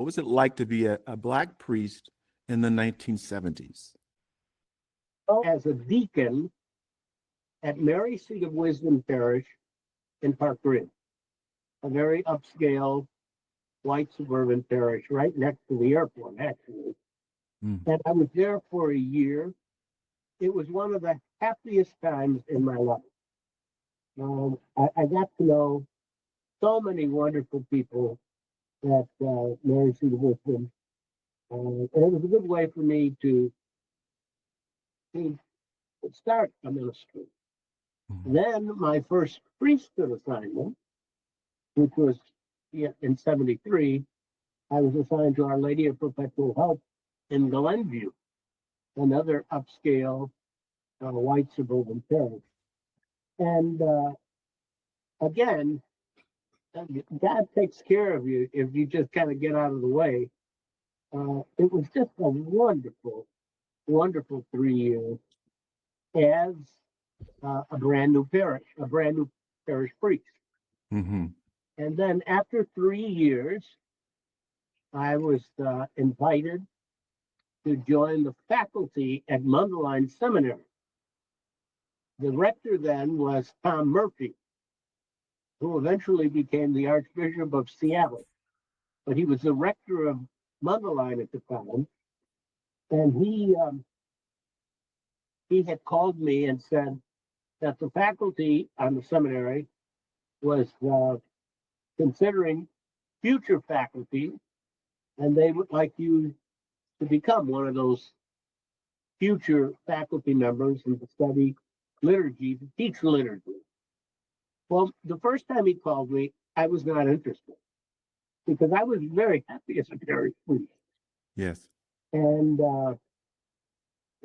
What was it like to be a Black priest in the 1970s? As a deacon at Mary Seat of Wisdom Parish in Park Ridge, a very upscale white suburban parish right next to the airport, actually. And I was there for a year. It was one of the happiest times in my life. I got to know so many wonderful people at Mary Seat of Wisdom. And it was a good way for me to start a ministry. Then my first priesthood assignment, which was in 73, I was assigned to Our Lady of Perpetual Help in Glenview, another upscale white suburban parish. And again, God takes care of you if you just kind of get out of the way. It was just a wonderful, wonderful 3 years as a brand new parish priest. Mm-hmm. And then after 3 years, I was invited to join the faculty at Mundelein Seminary. The rector then was Tom Murphy, who eventually became the Archbishop of Seattle. But he was the rector of Mundelein at the time. And he had called me and said that the faculty on the seminary was considering future faculty, and they would like you to become one of those future faculty members and to study liturgy, to teach liturgy. Well, the first time he called me, I was not interested because I was very happy as a parish priest. Yes. And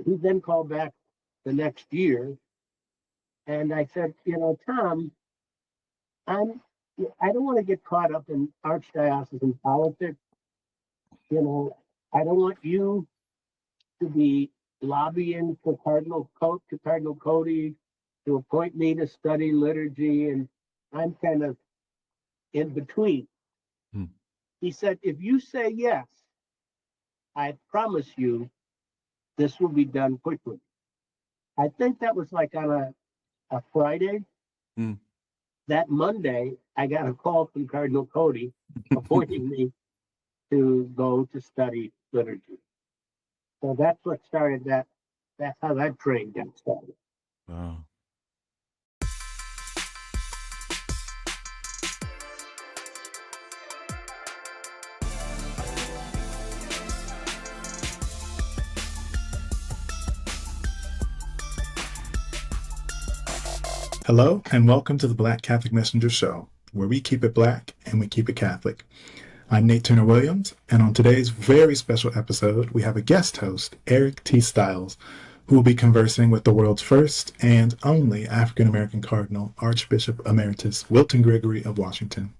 he then called back the next year, and I said, Tom, I don't want to get caught up in archdiocesan politics. I don't want you to be lobbying for Cardinal Cody to appoint me to study liturgy, and I'm kind of in between. He said, if you say yes, I promise you this will be done quickly. I think that was like on a Friday. That Monday, I got a call from Cardinal Cody appointing me to go to study liturgy. So that's what started that. That's how that train got started. Wow. Hello, and welcome to the Black Catholic Messenger Show, where we keep it Black and we keep it Catholic. I'm Nate Turner Williams, and on today's very special episode, we have a guest host, Eric T. Stiles, who will be conversing with the world's first and only African-American Cardinal, Archbishop Emeritus Wilton Gregory of Washington.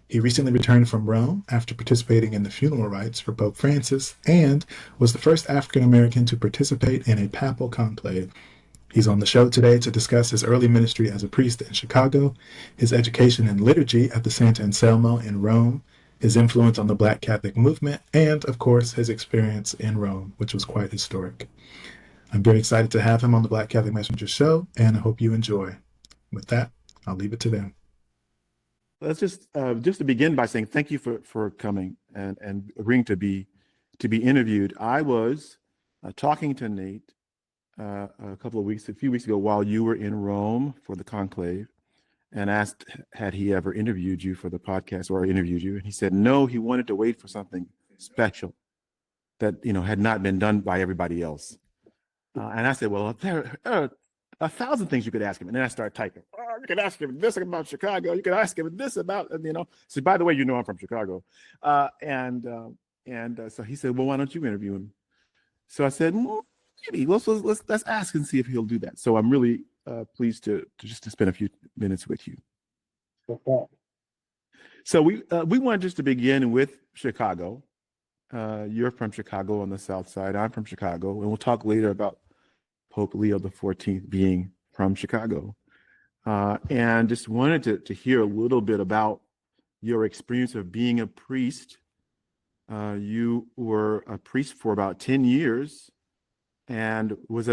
He recently returned from Rome after participating in the funeral rites for Pope Francis and was the first African-American to participate in a papal conclave. He's on the show today to discuss his early ministry as a priest in Chicago, his education in liturgy at the Santa Anselmo in Rome, his influence on the Black Catholic movement, and, of course, his experience in Rome, which was quite historic. I'm very excited to have him on the Black Catholic Messenger Show, and I hope you enjoy. With that, I'll leave it to them. Let's just to begin by saying thank you for coming and agreeing to be interviewed. I was talking to Nate a few weeks ago while you were in Rome for the conclave, and asked had he ever interviewed you for the podcast or interviewed you, and he said no, he wanted to wait for something special that had not been done by everybody else. And I said, well, there are 1,000 things you could ask him. And then I started typing. You could ask him this about Chicago. You could ask him this about, So by the way, I'm from Chicago. So he said, well, why don't you interview him? So I said, well, maybe let's ask and see if he'll do that. So I'm really pleased to spend a few minutes with you. Okay. So we wanted just to begin with Chicago. You're from Chicago on the South Side. I'm from Chicago, and we'll talk later about Pope Leo XIV being from Chicago. And just wanted to hear a little bit about your experience of being a priest You were a priest for about 10 years and was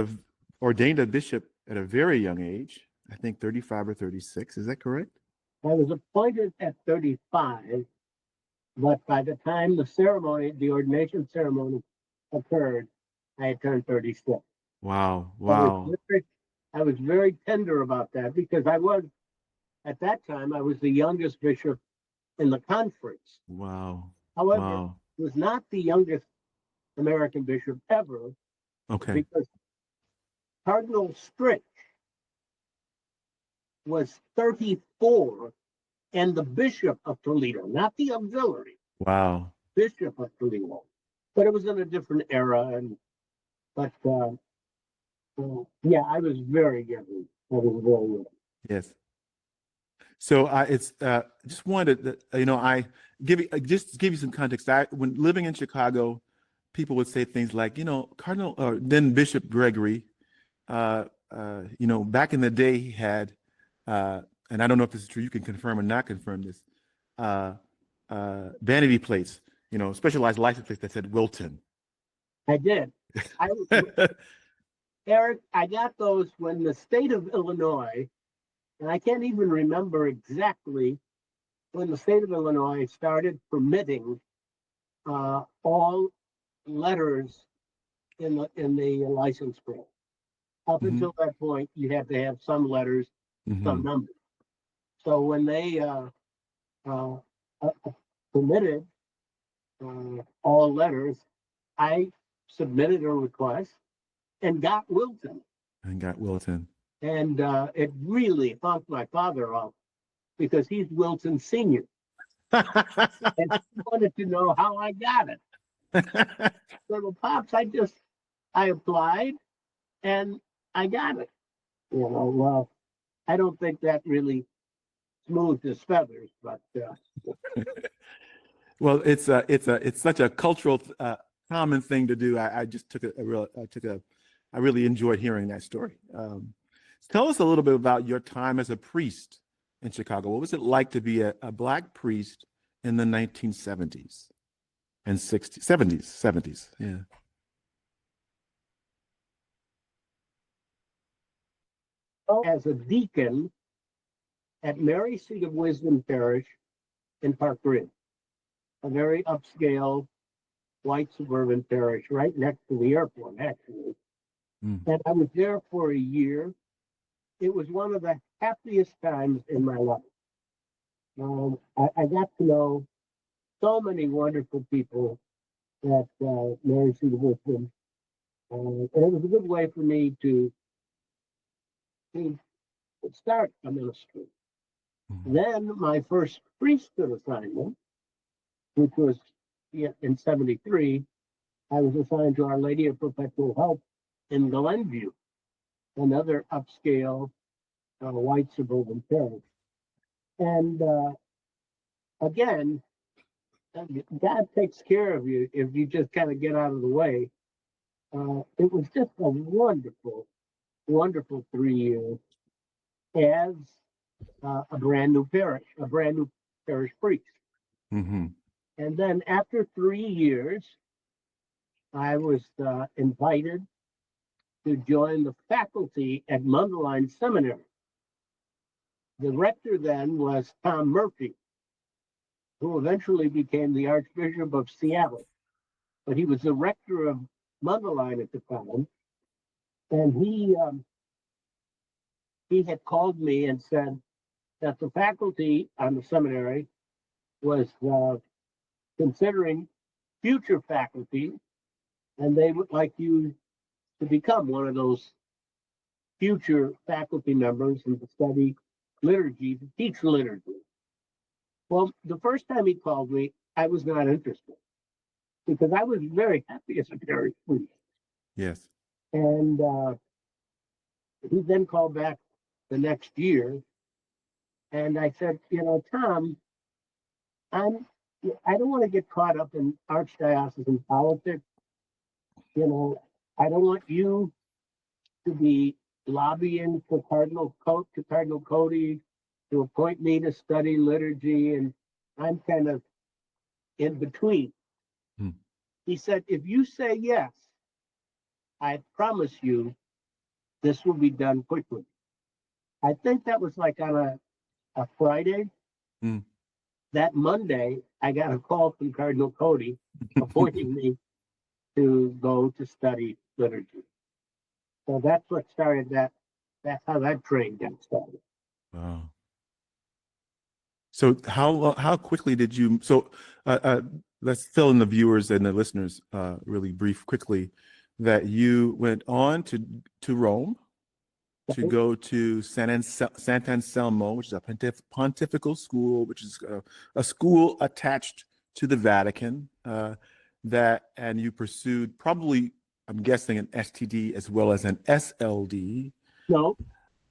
ordained a bishop at a very young age, I think 35 or 36. Is that correct? I was appointed at 35, but by the time the ordination ceremony occurred, I had turned 36. Wow. I was very tender about that because at that time, I was the youngest bishop in the conference. Wow. However, Wow. was not the youngest American bishop ever, Okay. because Cardinal Strick was 34 and the bishop of Toledo, not the auxiliary, Wow. bishop of Toledo. But it was in a different era, yeah, I was very young. I was very young. Yes. So it's just wanted to, I just to give you some context. When living in Chicago, people would say things like, Cardinal or then Bishop Gregory, back in the day he had, and I don't know if this is true. You can confirm or not confirm this. Vanity plates, specialized license plates that said Wilton. I did. Eric, I got those when the state of Illinois, and I can't even remember exactly when the state of Illinois started permitting all letters in the license plate. Up until that point, you had to have some letters, some numbers. So when they permitted all letters, I submitted a request and got Wilton. And it really bumped my father up because he's Wilton Sr. And he wanted to know how I got it. So, Pops, I applied and I got it. Well, I don't think that really smoothed his feathers, but well, it's such a cultural common thing to do. I just I really enjoyed hearing that story. Tell us a little bit about your time as a priest in Chicago. What was it like to be a Black priest in the 1970s and 70s? Yeah. As a deacon at Mary Seat of Wisdom Parish in Park Ridge, a very upscale white suburban parish right next to the airport, actually. And I was there for a year. It was one of the happiest times in my life. I got to know so many wonderful people at Mary Seat of Wisdom. And it was a good way for me to start a ministry. Then my first priesthood assignment, which was in 73, I was assigned to Our Lady of Perpetual Help in Glenview, another upscale white suburban parish. And again, God takes care of you if you just kind of get out of the way. It was just a wonderful, wonderful 3 years as a brand new parish priest. And then after 3 years, I was invited to join the faculty at Mundelein Seminary. The rector then was Tom Murphy, who eventually became the Archbishop of Seattle. But he was the rector of Mundelein at the time. And he had called me and said that the faculty on the seminary was considering future faculty, and they would like you to become one of those future faculty members and to study liturgy, to teach liturgy. Well, the first time he called me, I was not interested because I was very happy as a parish priest. Yes. And he then called back the next year, and I said, Tom, I don't want to get caught up in archdiocesan politics. I don't want you to be lobbying for Cardinal Cody to appoint me to study liturgy, and I'm kind of in between. He said, if you say yes, I promise you this will be done quickly. I think that was like on a Friday. Mm. That Monday, I got a call from Cardinal Cody appointing me to go to study liturgy. So that's what started that. That's how that train got started. Wow. So how quickly did you? So let's fill in the viewers and the listeners really quickly that you went on to Rome to go to Sant'Anselmo, which is a pontifical school, which is a school attached to the Vatican. And you pursued probably, I'm guessing, an STD as well as an SLD. No,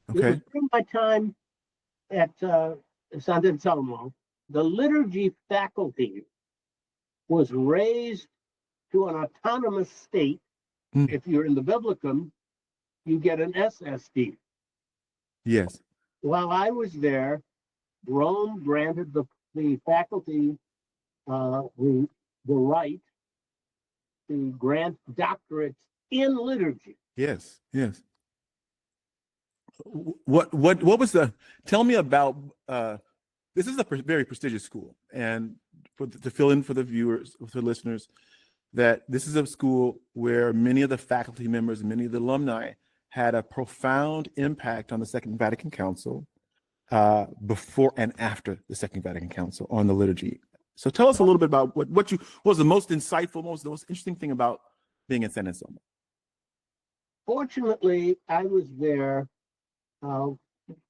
it was Okay. during my time at Sant'Anselmo, the liturgy faculty was raised to an autonomous state. Mm. If you're in the Biblicum, you get an SSD. Yes. While I was there, Rome granted the faculty the right to grant doctorates in liturgy. Yes. Yes. What was tell me about this is a very prestigious school, and to fill in for the viewers, for the listeners, that this is a school where many of the faculty members, many of the alumni had a profound impact on the Second Vatican Council before and after the Second Vatican Council on the liturgy. So tell us a little bit about what was the most insightful, the most interesting thing about being in Sant'Anselmo. Fortunately, I was there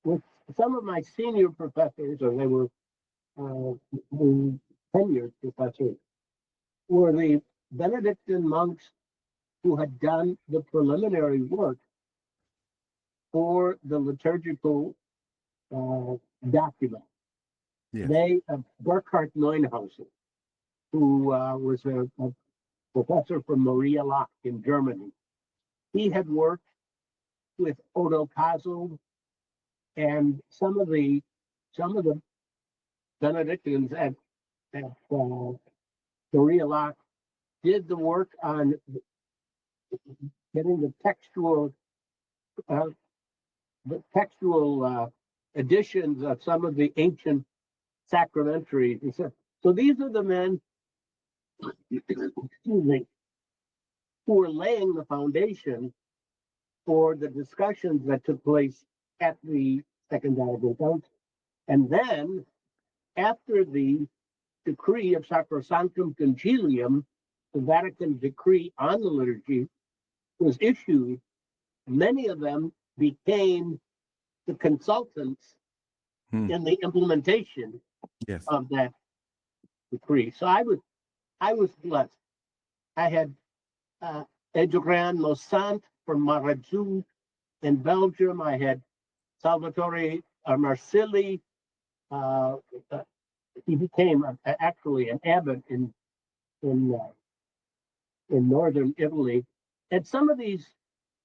with some of my senior professors, or they were the tenured professors, were the Benedictine monks who had done the preliminary work for the liturgical document. Yes. They, Burkhard Neuenhausen, who was a professor from Maria Lach in Germany, he had worked with Odo Kassel and some of the Benedictines at Maria Lach did the work on getting the textual editions of some of the ancient sacramentaries. He said, so these are the men, excuse me, who were laying the foundation for the discussions that took place at the Second Vatican Council. And then, after the decree of Sacrosanctum Concilium, the Vatican decree on the liturgy was issued, many of them became the consultants in the implementation Yes. of that decree. So I was blessed. I had Adrian Mossant from Marazou in Belgium. I had Salvatore Marsili. He became actually an abbot in northern Italy. And some of these,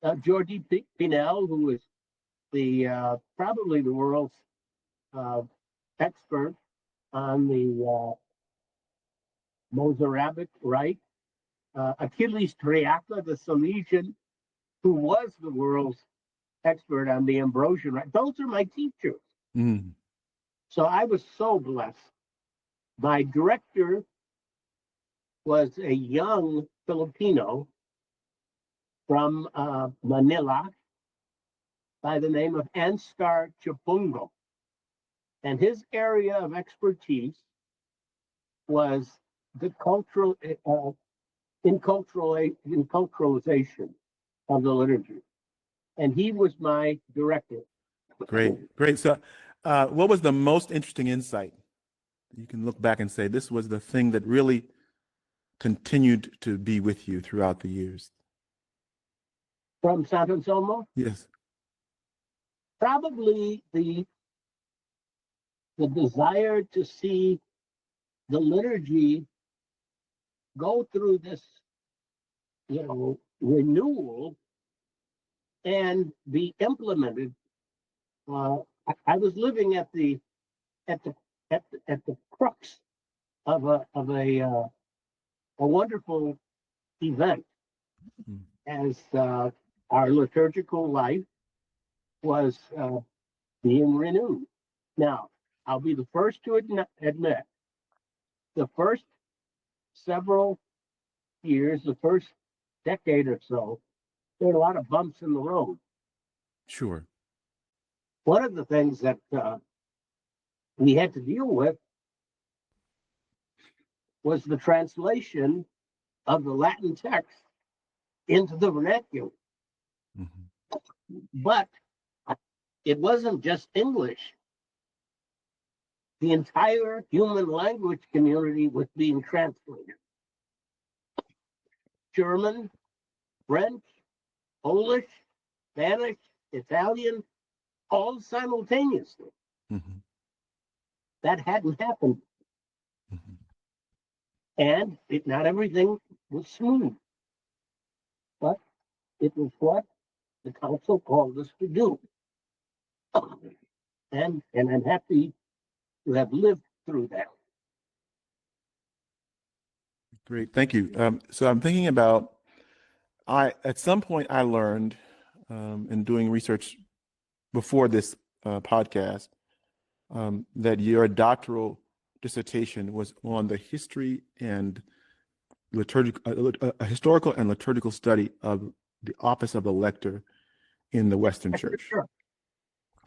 Jordi Pinel, who was the probably the world's expert on the Mozarabic rite. Achilles Triaca, the Salesian, who was the world's expert on the Ambrosian rite. Those are my teachers. Mm. So I was so blessed. My director was a young Filipino from Manila by the name of Anstar Chipungo. And his area of expertise was the inculturalization of the liturgy. And he was my director. Great. So what was the most interesting insight? You can look back and say, this was the thing that really continued to be with you throughout the years. From Sant'Anselmo? Yes. Probably the desire to see the liturgy go through this, renewal and be implemented. I was living at the crux of a wonderful event Mm. as our liturgical life was being renewed. Now, I'll be the first to admit the first several years, the first decade or so, there were a lot of bumps in the road. Sure. One of the things that we had to deal with was the translation of the Latin text into the vernacular. Mhm. But it wasn't just English. The entire human language community was being translated. German, French, Polish, Spanish, Italian, all simultaneously. Mhm. That hadn't happened. Mhm. And not everything was smooth. But it was what the council called us to do. And I'm happy to have lived through that. Great, thank you. So I'm thinking about, at some point I learned in doing research before this podcast that your doctoral dissertation was on the history and a historical and liturgical study of the office of the lector in the Western Church. Sure.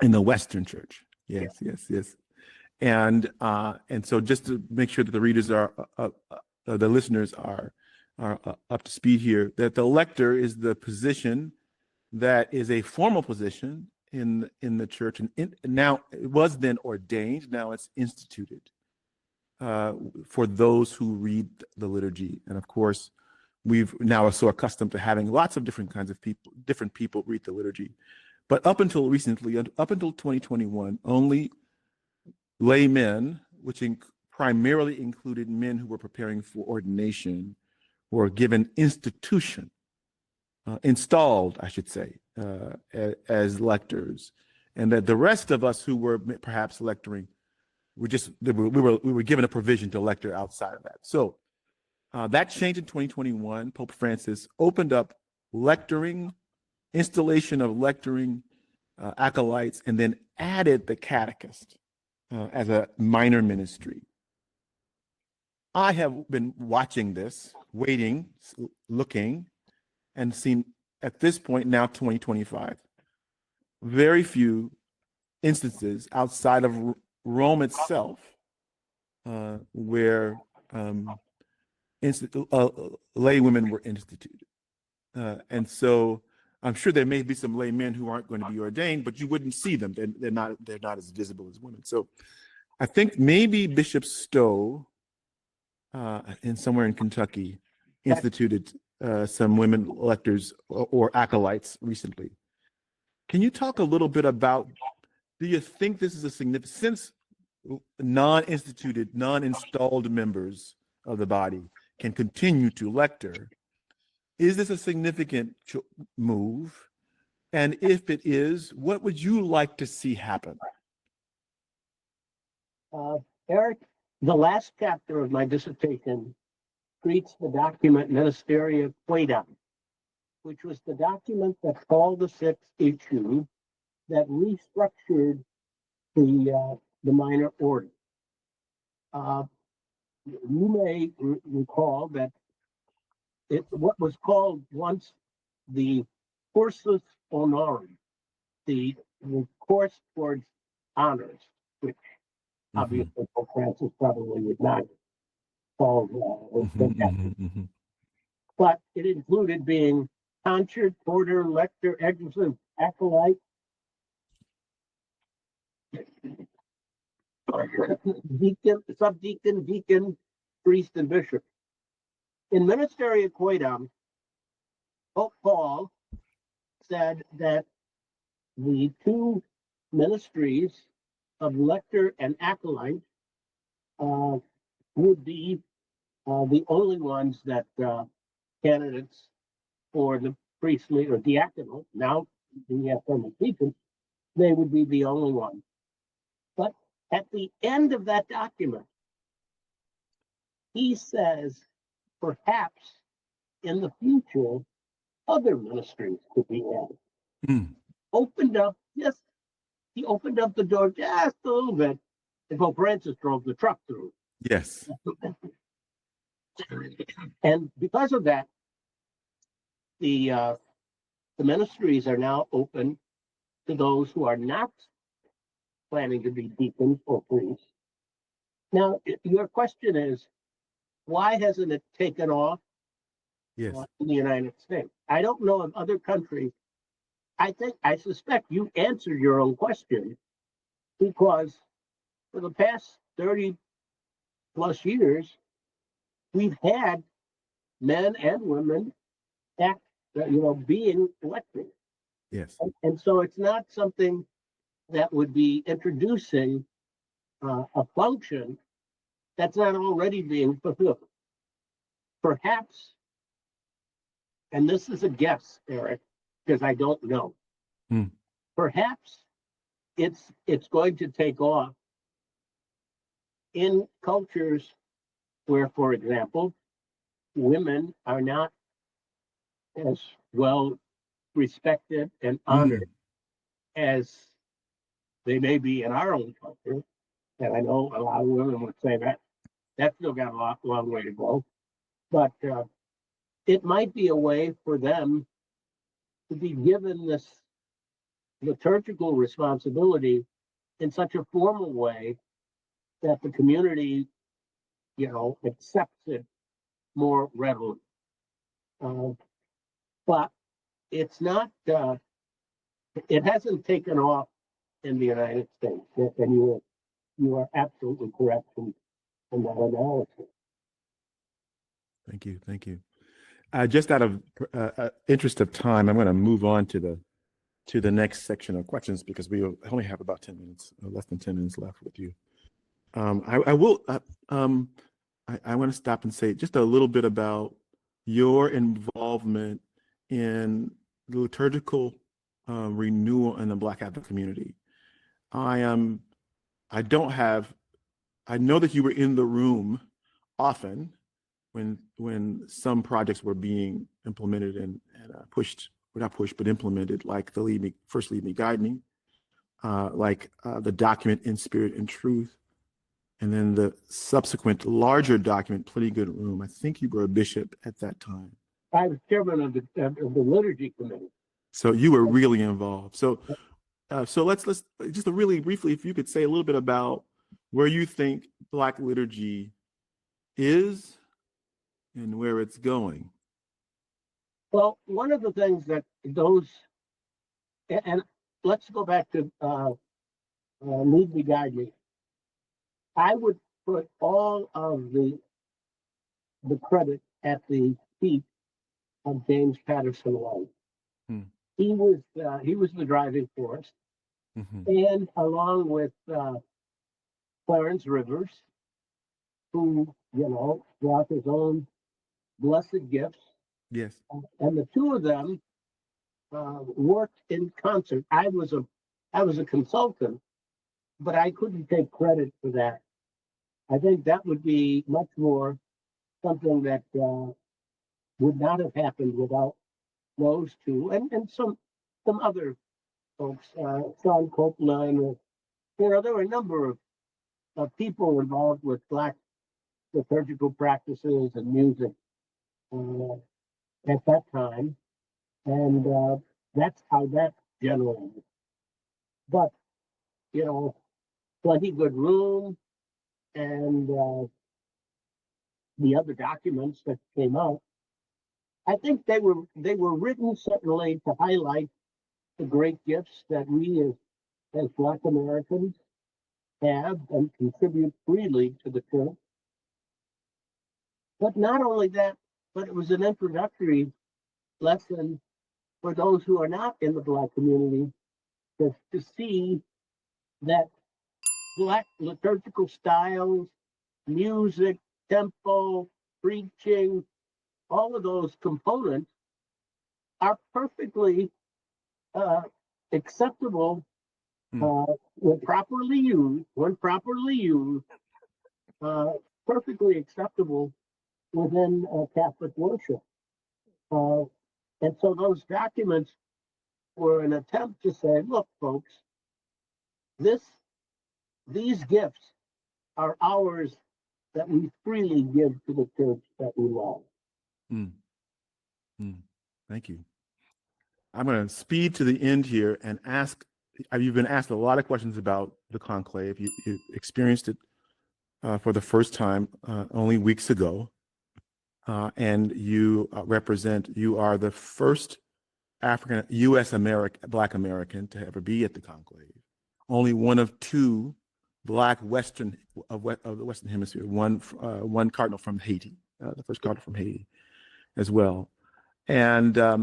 In the Western Church, yes, yes, yes. And so just to make sure that the readers are, the listeners are up to speed here, that the lector is the position that is a formal position in the church, and now it was then ordained, now it's instituted for those who read the liturgy. And of course, we've now are so accustomed to having lots of different kinds of people, different people read the liturgy. But up until recently, up until 2021, only laymen, which primarily included men who were preparing for ordination, were given installed, I should say, as lectors, and that the rest of us who were perhaps lectoring we were given a provision to lector outside of that. So that changed in 2021. Pope Francis opened up lectoring, installation of lectoring acolytes, and then added the catechist as a minor ministry. I have been watching this, waiting, looking, and seen at this point now 2025 very few instances outside of Rome itself where lay women were instituted. And so I'm sure there may be some lay men who aren't going to be ordained, but you wouldn't see them. They're not as visible as women. So I think maybe Bishop Stowe somewhere in Kentucky instituted some women electors or acolytes recently. Can you talk a little bit about, do you think this is a significant, since non-instituted, non-installed members of the body can continue to lector, is this a significant move? And if it is, what would you like to see happen? Eric, the last chapter of my dissertation treats the document Ministeria Quaedam, which was the document that called the sixth issue that restructured the minor order. You may recall that what was called once the cursus honorum, the course towards honors, which obviously Pope Francis probably would not call but it included being tonsured, porter, lector, exorcist, acolyte, deacon, subdeacon, deacon, priest, and bishop. In Ministeria Quaedam, Pope Paul said that the two ministries of lector and acolyte would be the only ones that candidates for the priestly or diaconal, now we have formal deacons, they would be the only one. But at the end of that document, he says, perhaps in the future, other ministries could be added. Mm. He opened up the door just a little bit, and Pope Francis drove the truck through. Yes. And because of that, the ministries are now open to those who are not planning to be deacons or priests. Now, your question is, why hasn't it taken off Yes. in the United States? I don't know of other countries. I suspect you answered your own question, because for the past 30 plus years, we've had men and women being elected. Yes. And so it's not something that would be introducing a function that's not already being fulfilled. Perhaps, and this is a guess, Eric, because I don't know. Hmm. Perhaps it's going to take off in cultures where, for example, women are not as well respected and honored as they may be in our own culture. And I know a lot of women would say that's still got a long way to go. But it might be a way for them to be given this liturgical responsibility in such a formal way that the community, accepts it more readily. But it's not, it hasn't taken off in the United States. And you are absolutely correct in that analysis. Thank you. Thank you. Just out of interest of time, I'm going to move on to the next section of questions, because we only have about 10 minutes, less than 10 minutes left with you. I want to stop and say just a little bit about your involvement in the liturgical renewal in the Black Catholic community. I know that you were in the room often when some projects were being implemented and pushed, or not pushed, but implemented, like the First Lead Me, Guide Me, like the document In Spirit and Truth, and then the subsequent larger document, Plenty Good Room. I think you were a bishop at that time. I was chairman of the liturgy committee. So you were really involved. So let's just really briefly, if you could say a little bit about where you think Black liturgy is and where it's going. Well, one of the things that and let's go back to Lead Me, Guide Me. I would put all of the credit at the feet of James Patterson White. Hmm. He was the driving force, and along with Clarence Rivers, who brought his own blessed gifts. Yes. And the two of them worked in concert. I was a consultant, but I couldn't take credit for that. I think that would be much more something that would not have happened without those two and some other folks, Sean Copeland, there were a number of people involved with Black liturgical practices and music at that time, and that's how that generated. But Plenty Good Room and the other documents that came out, I think they were written certainly to highlight the great gifts that we as Black Americans have and contribute freely to the church. But not only that, but it was an introductory lesson for those who are not in the Black community to see that Black liturgical styles, music, tempo, preaching, all of those components are perfectly acceptable when properly used, perfectly acceptable within Catholic worship. Uh, and so those documents were an attempt to say, look, folks, these gifts are ours that we freely give to the church that we love. Mm. Mm. Thank you. I'm going to speed to the end here and ask, you've been asked a lot of questions about the conclave. You experienced it for the first time only weeks ago. And you you are the first African, U.S. Black American to ever be at the conclave. Only one of two Black Western of the Western Hemisphere, one cardinal from Haiti, the first cardinal from Haiti as well. And there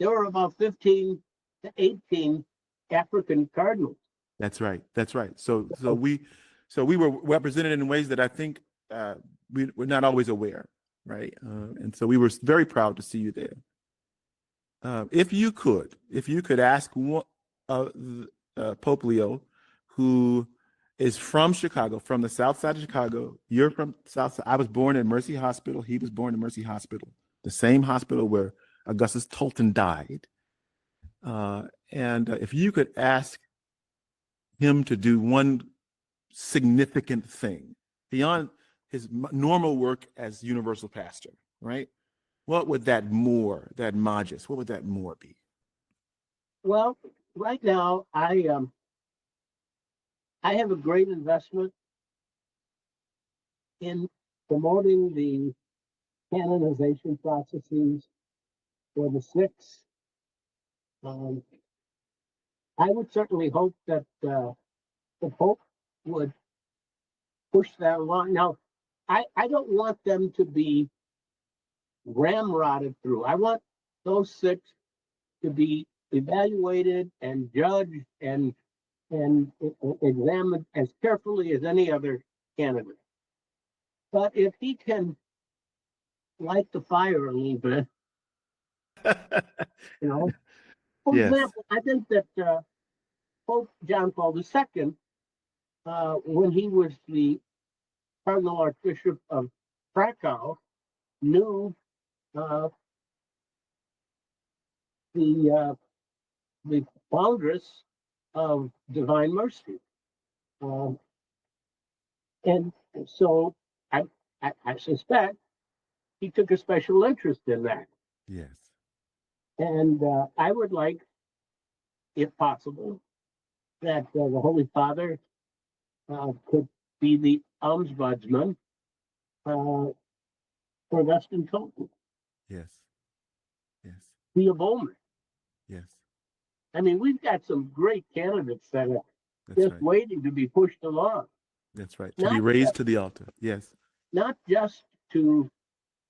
were about 15 to 18 African cardinals. That's right. That's right. So we were represented in ways that I think we're not always aware, right? And so we were very proud to see you there. If you could ask Pope Leo, who is from Chicago, from the South Side of Chicago. You're from South Side. I was born at Mercy Hospital. He was born at Mercy Hospital, the same hospital where Augustus Tolton died. And if you could ask him to do one significant thing beyond his normal work as universal pastor, right? What would that more be? Well, right now, I have a great investment in promoting the canonization processes for the sick. I would certainly hope that the Pope would push that along. Now, I don't want them to be ramrodded through. I want those six to be evaluated and judged and examined as carefully as any other candidate. But if he can light the fire a little bit, For example, I think that Pope John Paul II, when he was the Cardinal Archbishop of Krakow, knew the foundress of Divine Mercy. And so I suspect he took a special interest in that. Yes. And I would like, if possible, that the Holy Father could be the ombudsman for Augustine Tolton. Yes. Yes. Be a Bowman. Yes. I mean, we've got some great candidates that are just waiting to be pushed along. That's right. To be raised to the altar. Yes. Not just to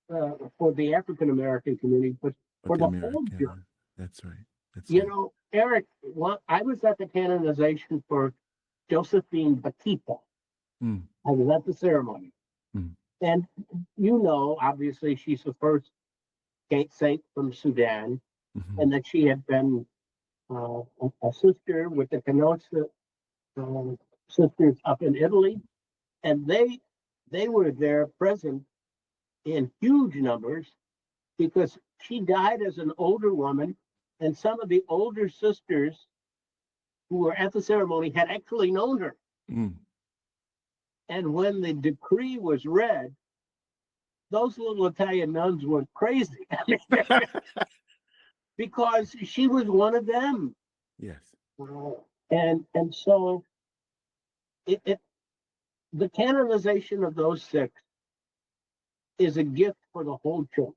for the African American community, but for the whole church. That's right. You know, Eric, I was at the canonization for Josephine Batista. I was at the ceremony. And obviously she's the first saint from Sudan, and that she had been a sister with the Canossa sisters up in Italy. And they were there present in huge numbers because she died as an older woman, and some of the older sisters who were at the ceremony had actually known her. And when the decree was read, those little Italian nuns went crazy because she was one of them. Yes. And so the canonization of those six is a gift for the whole church.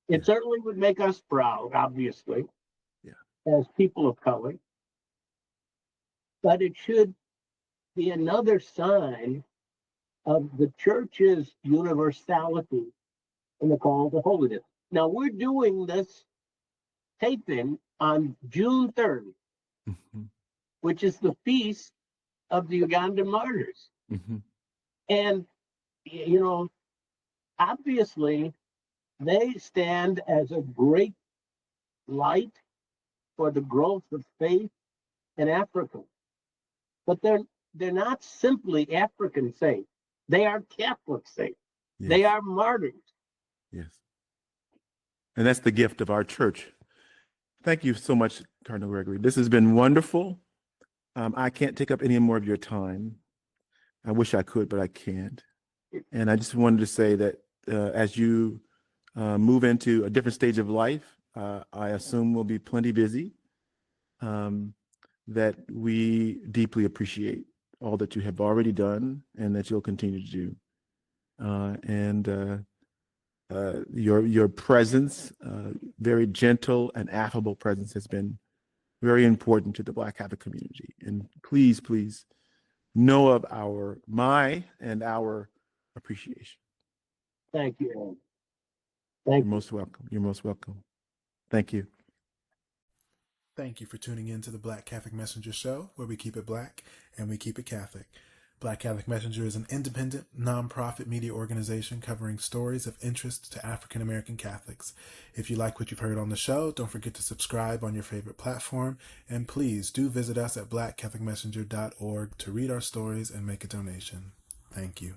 It certainly would make us proud, obviously, as people of color. But it should be another sign of the church's universality in the call to holiness. Now, we're doing this taping on June 3rd, which is the feast of the Ugandan martyrs. And, obviously, they stand as a great light for the growth of faith in Africa. But they're not simply African saints. They are Catholic saints. Yes. They are martyrs. Yes. And that's the gift of our church. Thank you so much, Cardinal Gregory. This has been wonderful. I can't take up any more of your time. I wish I could, but I can't. And I just wanted to say that as you move into a different stage of life, I assume we'll be plenty busy, that we deeply appreciate all that you have already done and that you'll continue to do. Your presence, very gentle and affable presence, has been very important to the Black Catholic community. And please, please know of my and our appreciation. Thank you, Aaron. You're Thank you. most welcome. You're most welcome. Thank you. Thank you for tuning in to the Black Catholic Messenger Show, where we keep it Black and we keep it Catholic. Black Catholic Messenger is an independent, nonprofit media organization covering stories of interest to African American Catholics. If you like what you've heard on the show, don't forget to subscribe on your favorite platform, and please do visit us at blackcatholicmessenger.org to read our stories and make a donation. Thank you.